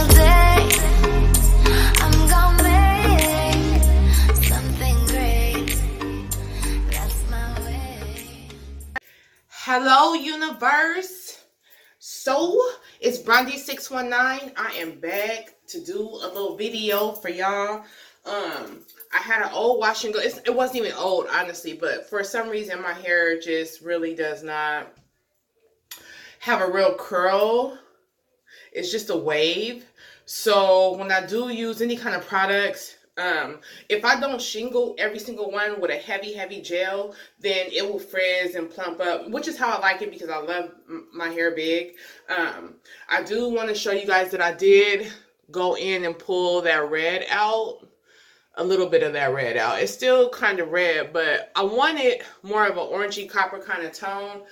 single day. I'm gonna make something great. That's my way. Hello, universe. So it's Brandy619. I am back to do a little video for y'all. I had an old wash and go. It wasn't even old, honestly, but for some reason my hair just really does not have a real curl. It's just a wave. So when I do use any kind of products, if I don't shingle every single one with a heavy gel, then it will frizz and plump up, which is how I like it because I love my hair big. I do want to show you guys that I did go in and pull that red out, a little bit of that red out. It's still kind of red, but I wanted more of an orangey copper kind of tone.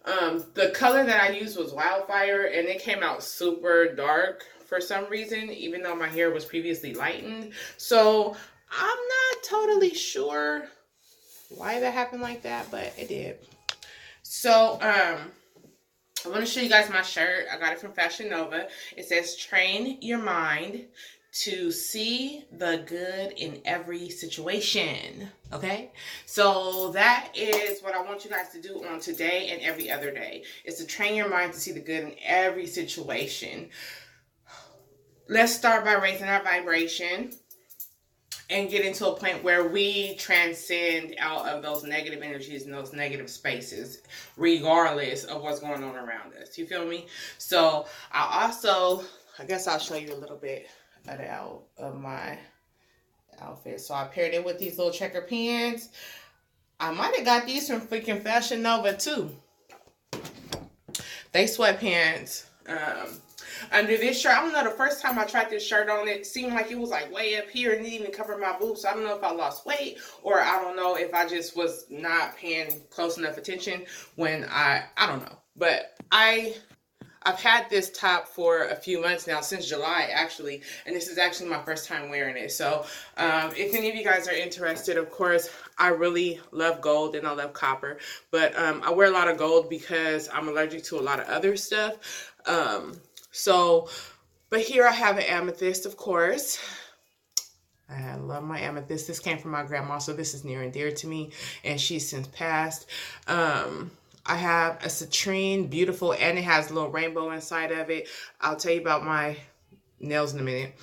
The color that I used was Wildfire, and it came out super dark for some reason, even though my hair was previously lightened. So I'm not totally sure why that happened like that, but it did. So I want to show you guys my shirt. I got it from Fashion Nova. It says, "Train your mind to see the good in every situation." Okay, so that is what I want you guys to do on today and every other day, is to train your mind to see the good in every situation. Let's start by raising our vibration and get into a point where we transcend out of those negative energies and those negative spaces, regardless of what's going on around us. You feel me? So I guess I'll show you a little bit of my outfit. So I paired it with these little checker pants. I might have got these from freaking Fashion Nova too. They sweatpants. Under this shirt, I don't know, the first time I tried this shirt on, it seemed like it was like way up here and didn't even cover my boobs. So I don't know if I lost weight, or I don't know if I just was not paying close enough attention when I don't know. But I've had this top for a few months now, since July actually, and this is actually my first time wearing it. So if any of you guys are interested, of course, I really love gold and I love copper, but I wear a lot of gold because I'm allergic to a lot of other stuff. But here I have an amethyst, of course. I love my amethyst. This came from my grandma, so this is near and dear to me, and she's since passed. I have a citrine, beautiful, and it has a little rainbow inside of it. I'll tell you about my nails in a minute.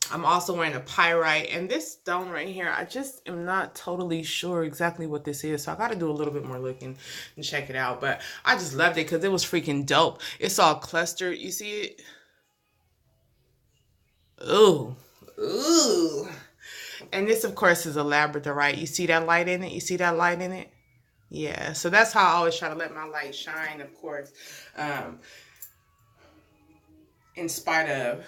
I'm also wearing a pyrite, and this stone right here, I just am not totally sure exactly what this is, so I got to do a little bit more looking and check it out. But I just loved it because it was freaking dope. It's all clustered. You see it? Ooh. And this, of course, is a labradorite. You see that light in it? You see that light in it? Yeah, so that's how I always try to let my light shine, of course, in spite of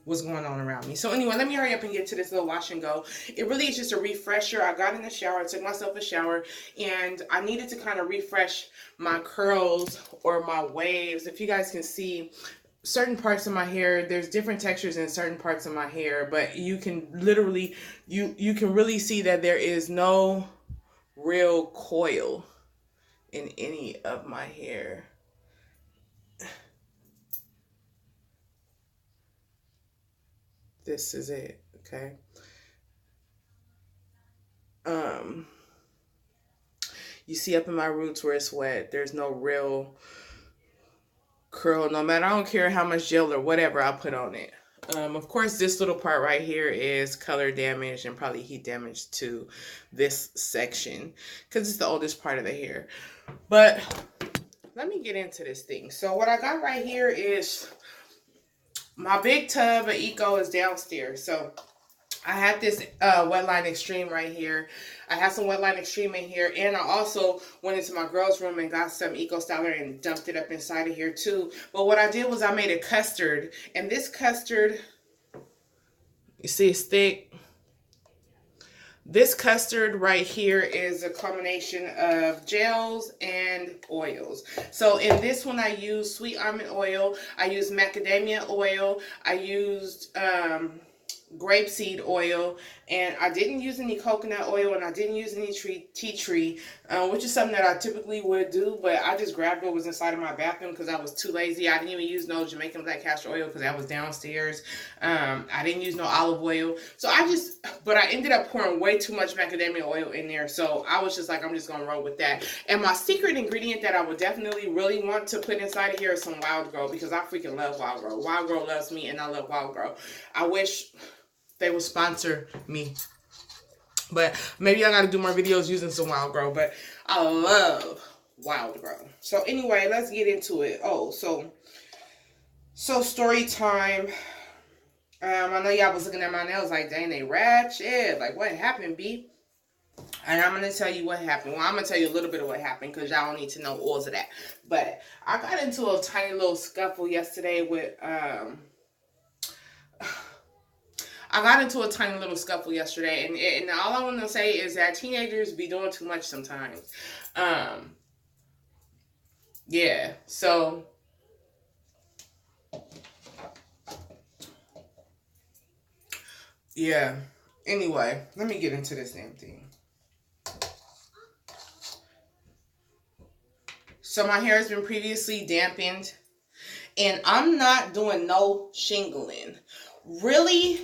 what's going on around me. So anyway, let me hurry up and get to this little wash and go. It really is just a refresher. I got in the shower, I took myself a shower, and I needed to kind of refresh my curls or my waves. If you guys can see, certain parts of my hair, there's different textures in certain parts of my hair, but you can literally, you can really see that there is no real coil in any of my hair. This is it, okay? You see up in my roots where it's wet, there's no real curl, no matter, I don't care how much gel or whatever I put on it. Of course, this little part right here is color damage and probably heat damage to this section because it's the oldest part of the hair. But let me get into this thing. So what I got right here is my big tub of Eco is downstairs. So I had this Wetline Extreme right here. I have some Wetline Extreme in here. And I also went into my girls' room and got some Eco Styler and dumped it up inside of here too. But what I did was I made a custard. And this custard, you see it's thick. This custard right here is a combination of gels and oils. So in this one I used sweet almond oil, I used macadamia oil, I used grapeseed oil, and I didn't use any coconut oil, and I didn't use any tea tree. which is something that I typically would do, but I just grabbed what was inside of my bathroom because I was too lazy. I didn't even use no Jamaican black castor oil because that was downstairs. I didn't use no olive oil. So but I ended up pouring way too much macadamia oil in there. So I was just like, I'm just going to roll with that. And my secret ingredient that I would definitely really want to put inside of here is some Wild Grow, because I freaking love Wild Grow. Wild Grow loves me and I love Wild Grow. I wish they would sponsor me. But maybe I gotta do more videos using some Wild Grow. But I love Wild Grow. So anyway, let's get into it. Oh, so story time. I know y'all was looking at my nails like, dang, they ratchet. Like, what happened, B? And I'm gonna tell you what happened. Well, I'm gonna tell you a little bit of what happened because y'all don't need to know all of that. But I got into a tiny little scuffle yesterday with and all I want to say is that teenagers be doing too much sometimes. Yeah, so yeah. Anyway, let me get into this damn thing. So my hair has been previously dampened, and I'm not doing no shingling. Really?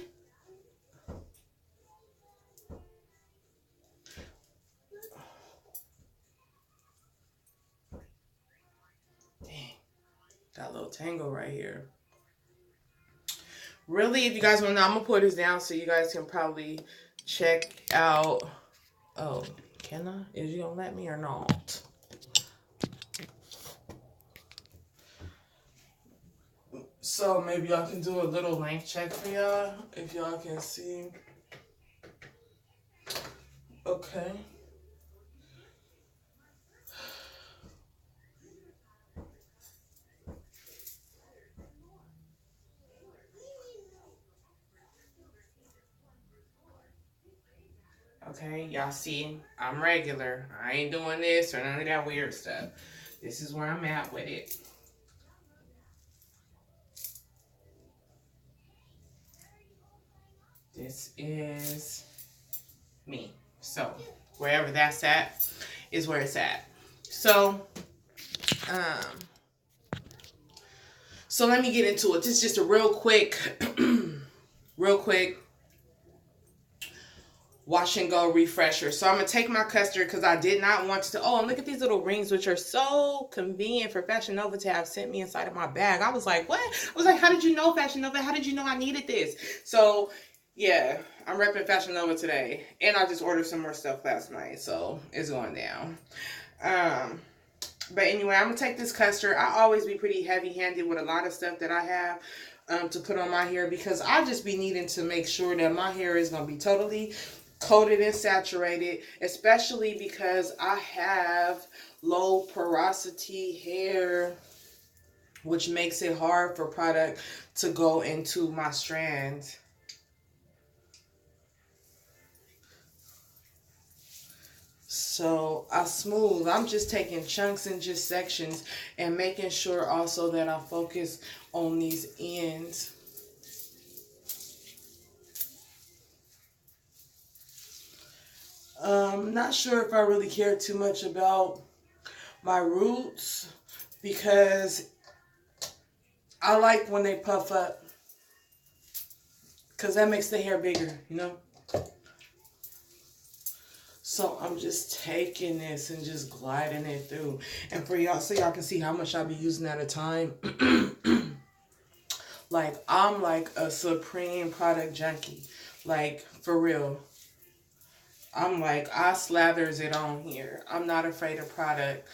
Got a little tangle right here. Really, if you guys want to know, I'm going to put this down so you guys can probably check out. Oh, can I? Is you going to let me or not? So maybe y'all can do a little length check for y'all, if y'all can see. Okay. Okay, y'all see, I'm regular. I ain't doing this or none of that weird stuff. This is where I'm at with it. This is me. So, wherever that's at is where it's at. So let me get into it. This is just a real quick wash and go refresher. So I'm going to take my custard because I did not want to. Oh, and look at these little rings, which are so convenient for Fashion Nova to have sent me inside of my bag. I was like, what? I was like, how did you know, Fashion Nova? How did you know I needed this? So, yeah, I'm repping Fashion Nova today. And I just ordered some more stuff last night. So, it's going down. But anyway, I'm going to take this custard. I always be pretty heavy-handed with a lot of stuff that I have to put on my hair because I just be needing to make sure that my hair is going to be totally coated and saturated, especially because I have low porosity hair, which makes it hard for product to go into my strands. So I smooth. I'm just taking chunks and just sections and making sure also that I focus on these ends. Not sure if I really care too much about my roots because I like when they puff up because that makes the hair bigger, you know? So I'm just taking this and just gliding it through. And for y'all, so y'all can see how much I'll be using at a time. Like, I'm like a supreme product junkie. Like, for real. I'm like, I slathers it on here. I'm not afraid of product.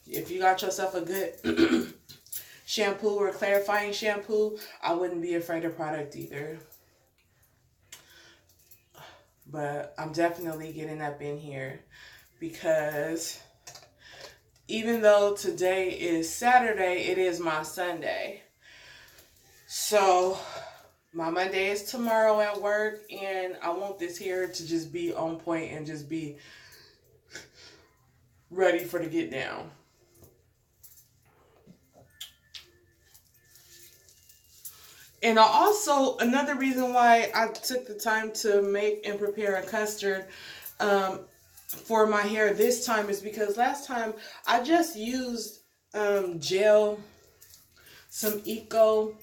If you got yourself a good shampoo or clarifying shampoo, I wouldn't be afraid of product either. But I'm definitely getting up in here because even though today is Saturday, it is my Sunday. So my Monday is tomorrow at work, and I want this hair to just be on point and just be ready for the get down. And another reason why I took the time to make and prepare a custard for my hair this time is because last time I just used gel, some Eco,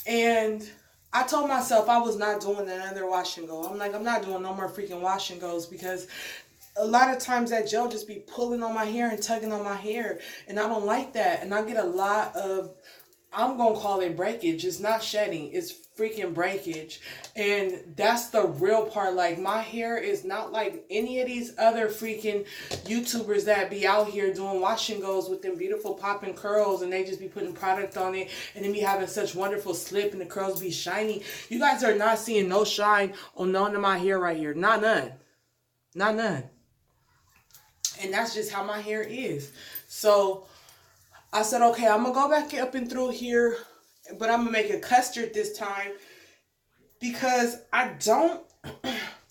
and I told myself I was not doing another wash and go. I'm like, I'm not doing no more freaking wash and goes because a lot of times that gel just be pulling on my hair and tugging on my hair, and I don't like that. And I get a lot of, I'm gonna call it breakage. It's not shedding, it's freaking breakage. And that's the real part. Like, my hair is not like any of these other freaking YouTubers that be out here doing wash and goes with them beautiful popping curls, and they just be putting product on it and then be having such wonderful slip and the curls be shiny. You guys are not seeing no shine on none of my hair right here. Not none. Not none. And that's just how my hair is. So I said, okay, I'm going to go back up and through here, but I'm going to make a custard this time because I don't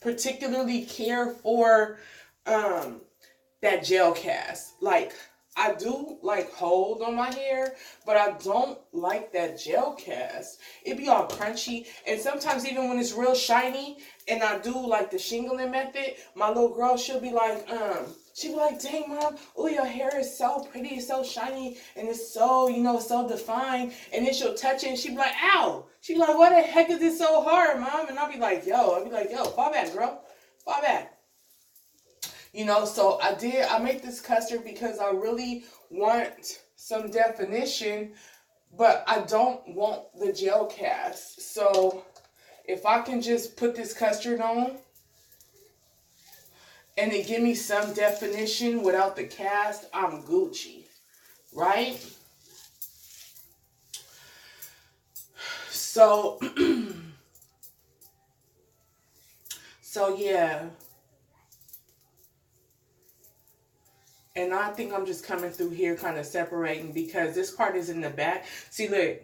particularly care for that gel cast. Like, I do like hold on my hair, but I don't like that gel cast. It be all crunchy, and sometimes even when it's real shiny and I do like the shingling method, my little girl, she'll be like, dang, Mom, oh, your hair is so pretty, it's so shiny, and it's so, you know, so defined. And then she'll touch it, and she'll be like, ow. She'll be like, why the heck is it so hard, Mom? And I'll be like, yo, fall back, girl. Fall back. You know, so I made this custard because I really want some definition, but I don't want the gel cast. So if I can just put this custard on, and it give me some definition without the cast, I'm Gucci, right? So, so yeah. And I think I'm just coming through here kind of separating because this part is in the back. See, look.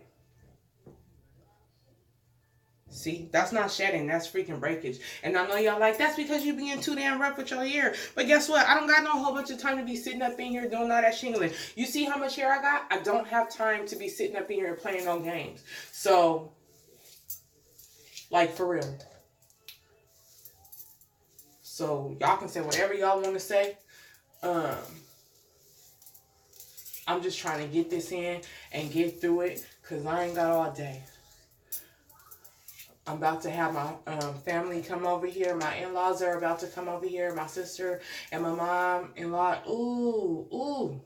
See, that's not shedding, that's freaking breakage. And I know y'all like, that's because you being too damn rough with your hair. But guess what? I don't got no whole bunch of time to be sitting up in here doing all that shingling. You see how much hair I got? I don't have time to be sitting up in here and playing no games. So, like, for real. So, y'all can say whatever y'all want to say. I'm just trying to get this in and get through it because I ain't got all day. I'm about to have my family come over here. My in-laws are about to come over here. My sister and my mom-in-law. Ooh.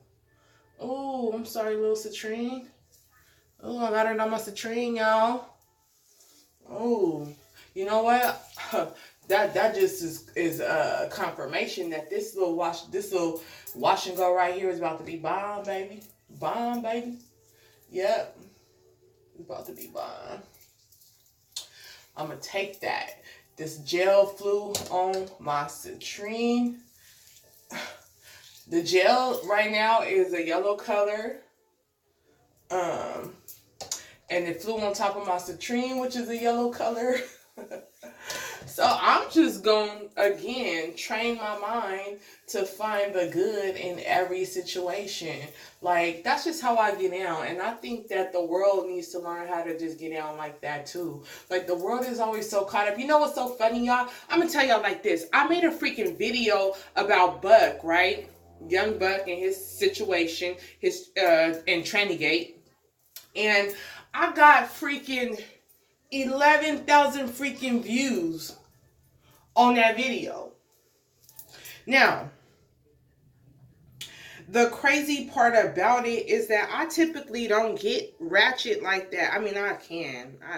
I'm sorry, little Citrine. Ooh, I got her on my Citrine, y'all. Ooh. You know what? That just is a confirmation that this little wash and go right here is about to be bomb, baby. Bomb, baby. Yep. It's about to be bomb. I'm going to take that. This gel flew on my citrine. The gel right now is a yellow color. And it flew on top of my citrine, which is a yellow color. So I'm just going to, again, train my mind to find the good in every situation. Like, that's just how I get down. And I think that the world needs to learn how to just get down like that, too. Like, the world is always so caught up. You know what's so funny, y'all? I'm going to tell y'all like this. I made a freaking video about Buck, right? Young Buck and his situation, his in Tranigate. And I got freaking 11,000 freaking views on that video. Now, the crazy part about it is that I typically don't get ratchet like that. I mean, I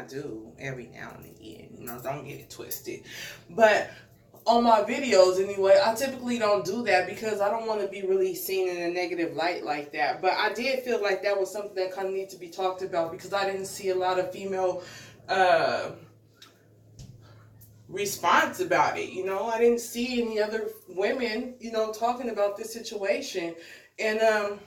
do every now and again, you know, don't get it twisted. But on my videos anyway, I typically don't do that because I don't want to be really seen in a negative light like that. But I did feel like that was something that kind of needs to be talked about because I didn't see a lot of female response about it. You know, I didn't see any other women, you know, talking about this situation. And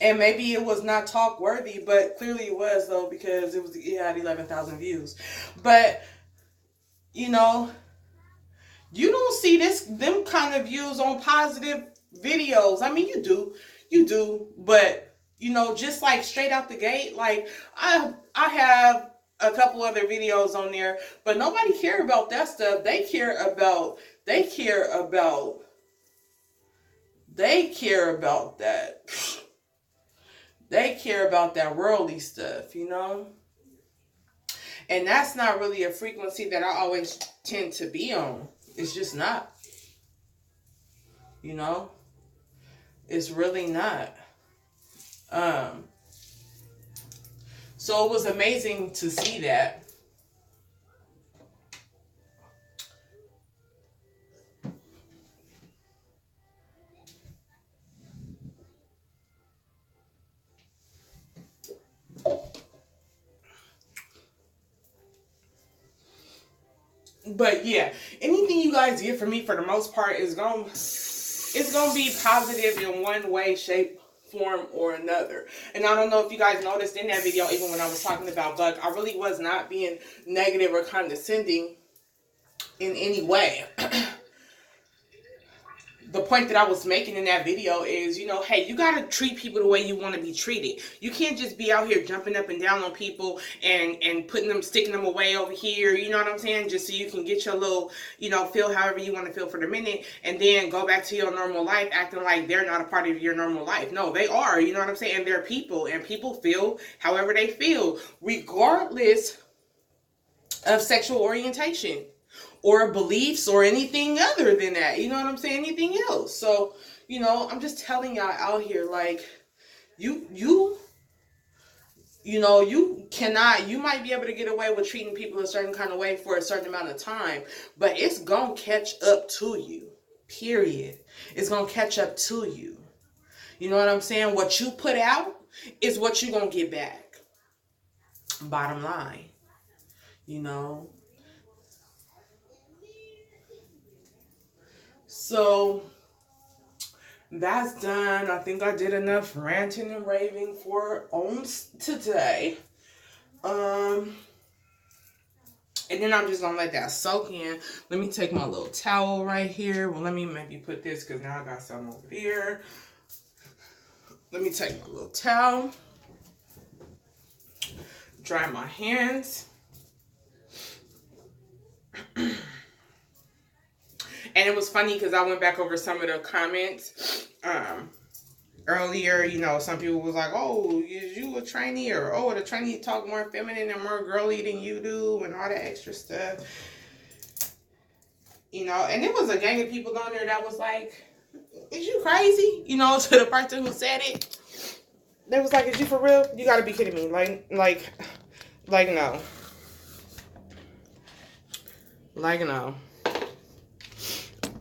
maybe it was not talk worthy, but clearly it was, though, because it had 11,000 views. But, you know, you don't see them kind of views on positive videos. I mean, you do, but, you know, just like straight out the gate, like I have a couple other videos on there, but nobody care about that stuff. They care about They care about that. They care about that worldly stuff, you know? And that's not really a frequency that I always tend to be on. It's just not. You know? It's really not. So it was amazing to see that. But yeah, anything you guys get from me for the most part is gonna be positive in one way, shape, form, or another. And I don't know if you guys noticed in that video, even when I was talking about Buck, I really was not being negative or condescending in any way. The point that I was making in that video is, you know, hey, you got to treat people the way you want to be treated. You can't just be out here jumping up and down on people and sticking them away over here, you know what I'm saying, just so you can get your little, you know, feel however you want to feel for the minute, and then go back to your normal life acting like they're not a part of your normal life. No, they are, you know what I'm saying, and they're people, and people feel however they feel, regardless of sexual orientation or beliefs or anything other than that, you know what I'm saying, anything else. So, you know, I'm just telling y'all out here, like, you know, you might be able to get away with treating people a certain kind of way for a certain amount of time, but it's gonna catch up to you, period. It's gonna catch up to you. You know what I'm saying? What you put out is what you're gonna get back. Bottom line, you know. So that's done. I think I did enough ranting and raving for on today. And then I'm just gonna let that soak in. Let me take my little towel right here. Well, let me maybe put this because now I got some over here. Let me take my little towel, dry my hands. And it was funny because I went back over some of the comments earlier. You know, some people was like, oh, is you a trainee? Or, oh, the trainee talk more feminine and more girly than you do and all that extra stuff. You know, and there was a gang of people on there that was like, is you crazy? You know, to the person who said it. They was like, is you for real? You got to be kidding me. Like, no. Like, no.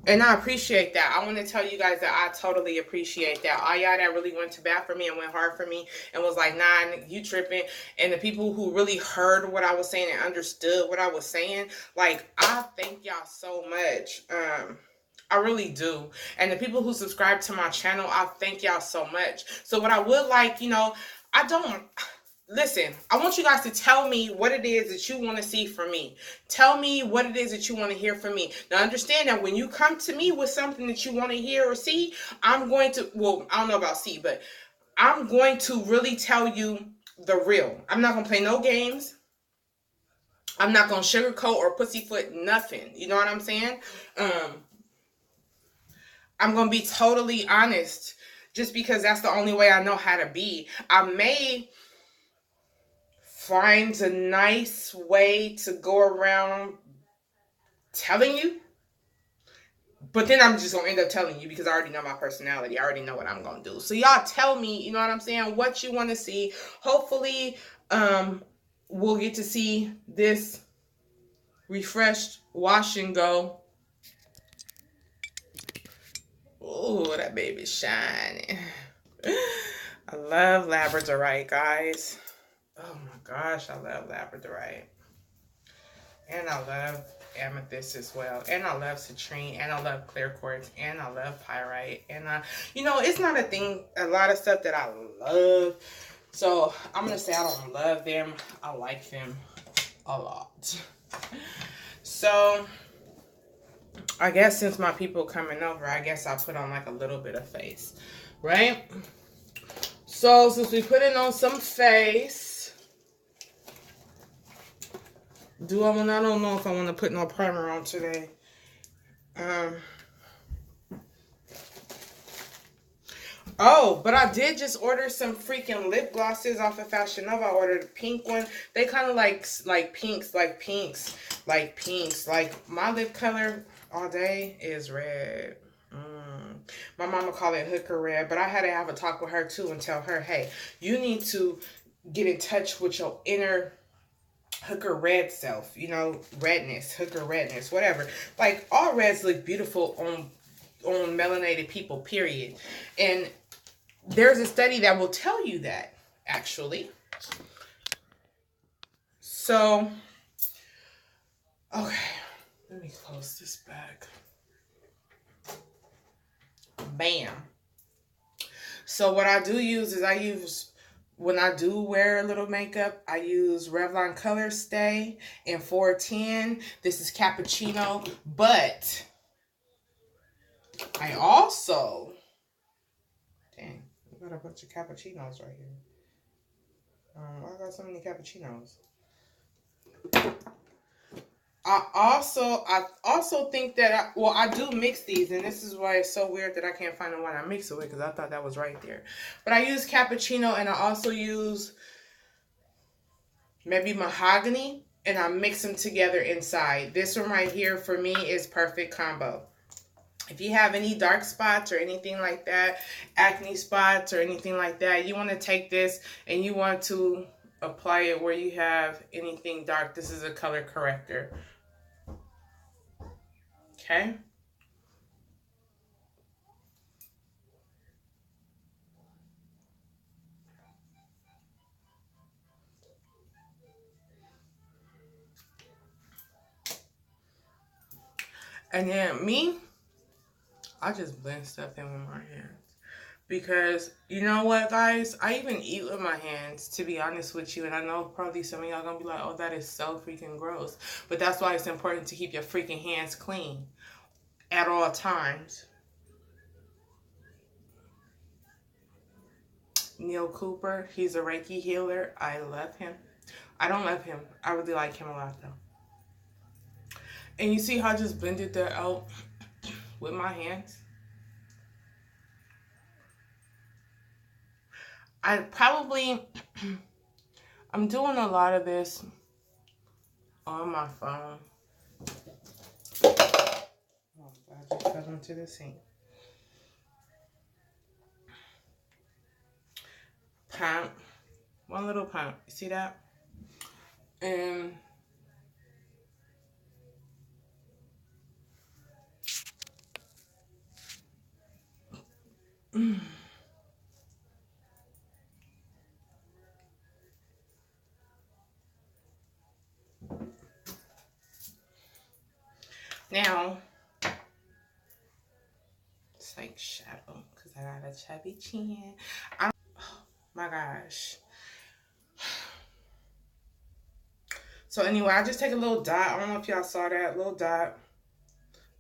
And I appreciate that. I want to tell you guys that I totally appreciate that. All y'all that really went to bat for me and went hard for me and was like, nah, you tripping. And the people who really heard what I was saying and understood what I was saying, like, I thank y'all so much. I really do. And the people who subscribe to my channel, I thank y'all so much. So what I would like, you know, listen, I want you guys to tell me what it is that you want to see from me. Tell me what it is that you want to hear from me. Now, understand that when you come to me with something that you want to hear or see, I'm going to, well, I don't know about see, but I'm going to really tell you the real. I'm not going to play no games. I'm not going to sugarcoat or pussyfoot nothing. You know what I'm saying? I'm going to be totally honest just because that's the only way I know how to be. I may find a nice way to go around telling you, but then I'm just gonna end up telling you because I already know my personality. I already know what I'm gonna do. So y'all tell me, you know what I'm saying, what you want to see. Hopefully we'll get to see this refreshed wash and go. Oh, that baby's shining. I love labradorite, guys. Oh my gosh, I love labradorite. And I love amethyst as well. And I love citrine. And I love clear quartz. And I love pyrite. And you know, it's not a lot of stuff that I love. So I'm going to say I don't love them. I like them a lot. So I guess since my people coming over, I guess I'll put on like a little bit of face. Right? So since we put on some face, I don't know if I want to put no primer on today. Um. Oh, but I did just order some freaking lip glosses off of Fashion Nova. I ordered a pink one. They kind of like pinks, like pinks, like pinks. Like my lip color all day is red. My mama call it hooker red, but I had to have a talk with her too and tell her, hey, you need to get in touch with your inner hooker red self. You know, redness, hooker redness, whatever. Like all reds look beautiful on melanated people. Period. And there's a study that will tell you that, actually. So, okay, let me close this back. Bam. So what I do use is when I do wear a little makeup, I use Revlon Color Stay in 410. This is cappuccino, but I also, dang, I got a bunch of cappuccinos right here. I got so many cappuccinos. I also think that I do mix these, and this is why it's so weird that I can't find the one I mix it with, because I thought that was right there. But I use cappuccino, and I also use maybe mahogany, and I mix them together inside. This one right here for me is perfect combo. If you have any dark spots or anything like that, acne spots or anything like that, you want to take this and you want to apply it where you have anything dark. This is a color corrector. Okay. And then me, I just blend stuff in with my hands. Because you know what, guys? I even eat with my hands, to be honest with you. And I know probably some of y'all gonna be like, oh, that is so freaking gross. But that's why it's important to keep your freaking hands clean at all times. Neil Cooper, he's a Reiki healer. I love him. I don't love him. I really like him a lot, though. And you see how I just blended that out with my hands? I'm doing a lot of this on my phone. Oh, I just fell into the sink. Pump. One little pump. You see that? And now, it's like shadow because I got a chubby chin. Oh my gosh. So anyway, I just take a little dot. I don't know if y'all saw that. Little dot.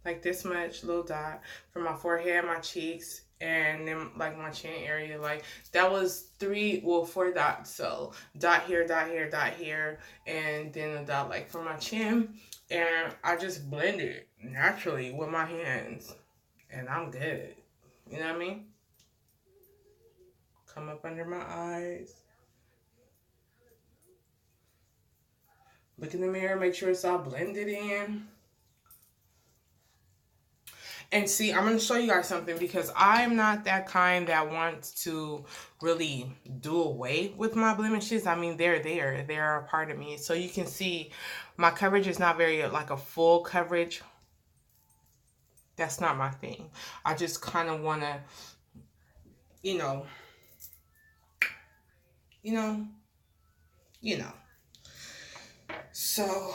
Like this much. Little dot from my forehead, my cheeks, and then like my chin area. Like that was 4 dots. So dot here, dot here, dot here, and then a dot like for my chin. And I just blend it naturally with my hands. And I'm good. You know what I mean? Come up under my eyes. Look in the mirror, make sure it's all blended in. And see, I'm going to show you guys something because I'm not that kind that wants to really do away with my blemishes. I mean, they're there. They're a part of me. So you can see my coverage is not very like a full coverage. That's not my thing. I just kind of want to, you know. So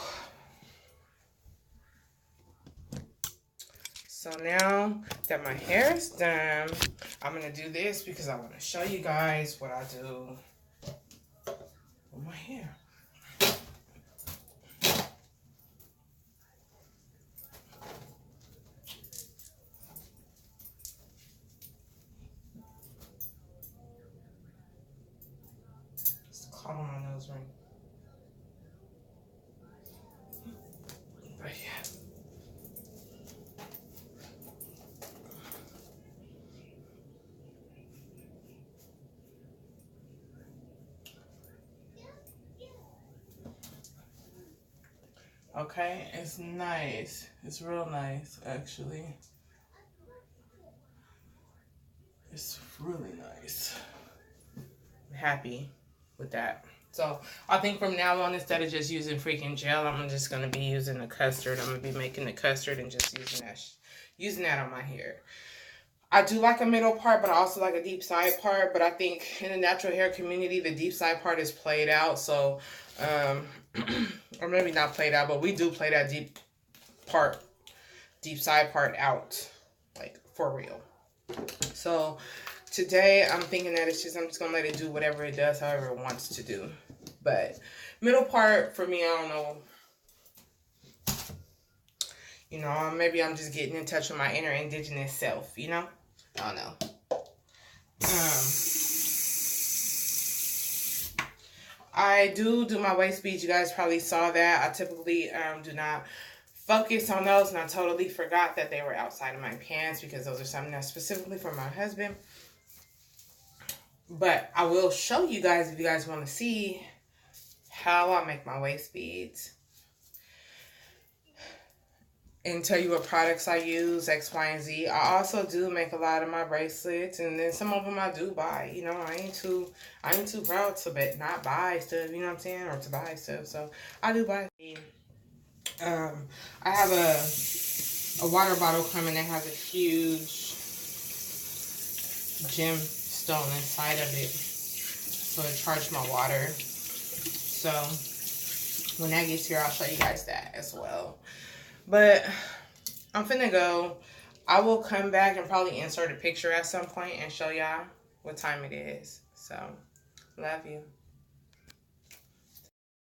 now that my hair is done, I'm going to do this because I want to show you guys what I do with my hair. It's caught on my nose ring. But yeah. Okay, it's nice. It's real nice, actually. It's really nice. I'm happy with that. So I think from now on, instead of just using freaking gel, I'm just gonna be using the custard. I'm gonna be making the custard and just using that on my hair. I do like a middle part, but I also like a deep side part. But I think in the natural hair community, the deep side part is played out. So, or maybe not played out, but we do play that deep side part out, like for real. So today I'm thinking that I'm just gonna let it do whatever it does, however it wants to do. But middle part for me, I don't know. You know, maybe I'm just getting in touch with my inner indigenous self. You know, I don't know. I do my waist beads. You guys probably saw that. I typically do not focus on those, and I totally forgot that they were outside of my pants because those are something that's specifically for my husband. But I will show you guys if you guys want to see how I make my waist beads and tell you what products I use, X, Y, and Z. I also do make a lot of my bracelets, and then some of them I do buy. You know, I ain't too proud to not buy stuff. You know what I'm saying, or to buy stuff. So I do buy. I have a water bottle coming that has a huge gemstone inside of it, so it charged my water. So when that gets here, I'll show you guys that as well. But I'm finna go. I will come back and probably insert a picture at some point and show y'all what time it is. So, love you.